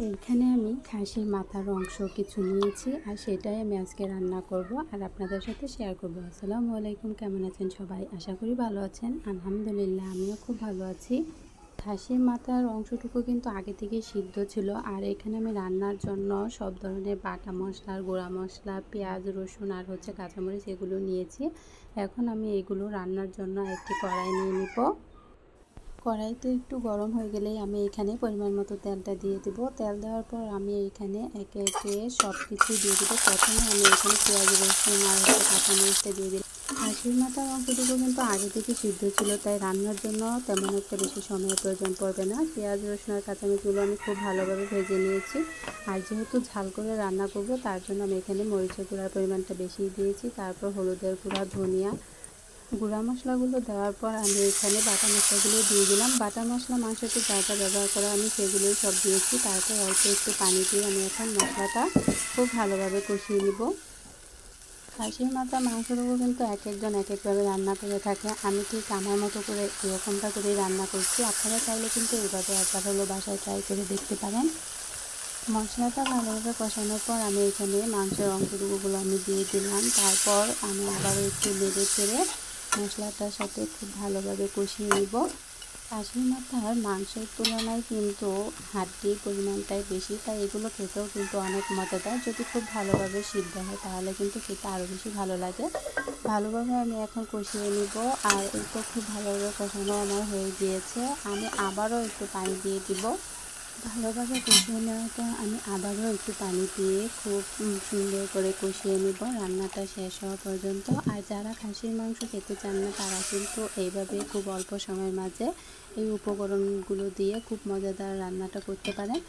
এইখানে আমি খাসির মাথার অংশ কিছু নিয়েছি আর সেটাই আমি আজকে রান্না করব আর আপনাদের সাথে শেয়ার করব। আসসালামু আলাইকুম, কেমন আছেন সবাই? আশা করি ভালো আছেন। আলহামদুলিল্লাহ আমিও খুব ভালো আছি। খাসির মাথার অংশটুকু কিন্তু আগে থেকে সিদ্ধ ছিল আর এখানে আমি রান্নার জন্য সব ধরনের বাটা মশলা, গুঁড়া মশলা, পেঁয়াজ, রসুন আর কাঁচামরিচ এগুলো নিয়েছি। এখন আমি এগুলো রান্নার জন্য একটি কড়াই নিয়ে নিব। কড়াইতে একটু গরম হয়ে গেলেই আমি এখানে পরিমাণ মতো তেলটা দিয়ে দেব। তেল দেওয়ার পর আমি এখানে একে একে সব কিছু দিয়ে দেবো। প্রথমে আমি এখানে পেঁয়াজ, রসুন আর কাঁচামরিচটা দিয়ে দিলাম। খাসির মাথার অংশটুকু কিন্তু আগে থেকে সিদ্ধ ছিল, তাই রান্নার জন্য তেমন একটা বেশি সময়ের প্রয়োজন পড়বে না। পেঁয়াজ, রসুন আর কাঁচামরিচগুলো আমি খুব ভালোভাবে ভেজে নিয়েছি। আর যেহেতু ঝাল করে রান্না করব তার জন্য আমি এখানে মরিচের গুঁড়ার পরিমাণটা বেশি দিয়েছি। তারপর হলুদের গুঁড়া, ধনিয়া গুঁড়া মশলাগুলো দেওয়ার পর আমি এখানে বাটা মশলাগুলো দিয়ে দিলাম। বাটা মশলা মাংসতে যা যা ব্যবহার করা আমি সেগুলোই সব দিয়েছি। তারপর অল্প একটু পানি দিয়ে আমি এখন মশলাটা খুব ভালোভাবে কষিয়ে নিব। খাসির মাথা মাংসটুকু কিন্তু এক একজন এক একভাবে রান্না করে থাকে। আমি ঠিক আমার মতো করে এরকমটা করেই রান্না করছি। আপনারা চাইলে কিন্তু এইভাবে একবার হলো বাসায় ট্রাই করে দেখতে পারেন। মশলাটা ভালোভাবে কষানোর পর আমি এখানে মাংসের অংশটুকুগুলো আমি দিয়ে দিলাম। তারপর আমি আবারও একটু নেড়ে চেড়ে মশলাটার সাথে খুব ভালোভাবে কষিয়ে নিব। খাসির মাথার মাংসের তুলনায় কিন্তু হাড্ডির পরিমাণটাই বেশি, তাই এগুলো খেতেও কিন্তু অনেক মজাদার। যদি খুব ভালোভাবে সিদ্ধ হয় তাহলে কিন্তু খেতে আরও বেশি ভালো লাগে। ভালোভাবে আমি এখন কষিয়ে নিব। আর এই তো খুব ভালোভাবে কষানো আমার হয়ে গিয়েছে। আমি আবারও একটু পানি দিয়ে দিব। ভালোভাবে কষিয়ে নেওয়ার পর আমি আবারও একটু পানি দিয়ে খুব সুন্দর করে কষিয়ে নেব রান্নাটা শেষ হওয়া পর্যন্ত। আর যারা খাসির মাংস খেতে চান না তারা কিন্তু এইভাবে খুব অল্প সময়ের মাঝে এই উপকরণগুলো দিয়ে খুব মজাদার রান্নাটা করতে পারেন।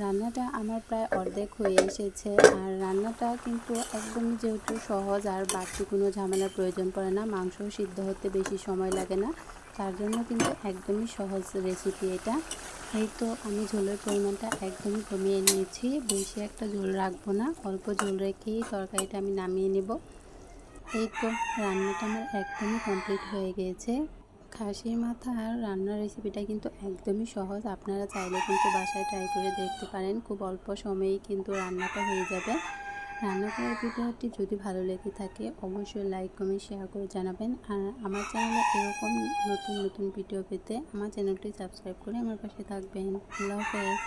রান্নাটা আমার প্রায় অর্ধেক হয়ে এসেছে। আর রান্নাটা কিন্তু একদমই যেহেতু সহজ আর বাড়তি কোনো ঝামেলার প্রয়োজন পড়ে না, মাংসও সিদ্ধ হতে বেশি সময় লাগে না, তার জন্য কিন্তু একদমই সহজ রেসিপি এটা। এই তো আমি ঝোলের পরিমাণটা একদমই কমিয়ে নিয়েছি, বেশি একটা ঝোল রাখবো না, অল্প ঝোল রেখেই তরকারিটা আমি নামিয়ে নেব। এই তো রান্নাটা আমার একদমই কমপ্লিট হয়ে গিয়েছে। খাসির মাথার রান্নার রেসিপিটা কিন্তু একদমই সহজ। আপনারা চাইলে কিন্তু বাসায় ট্রাই করে দেখতে পারেন। খুব অল্প সময়েই কিন্তু রান্নাটা হয়ে যাবে। রান্না করার ভিডিওটি যদি ভালো লেগে থাকে অবশ্যই লাইক, কমেন্ট, শেয়ার করে জানাবেন। আর আমার চ্যানেলে এরকম নতুন নতুন ভিডিও পেতে আমার চ্যানেলটি সাবস্ক্রাইব করে আমার পাশে থাকবেন। আল্লাহ হাফেজ।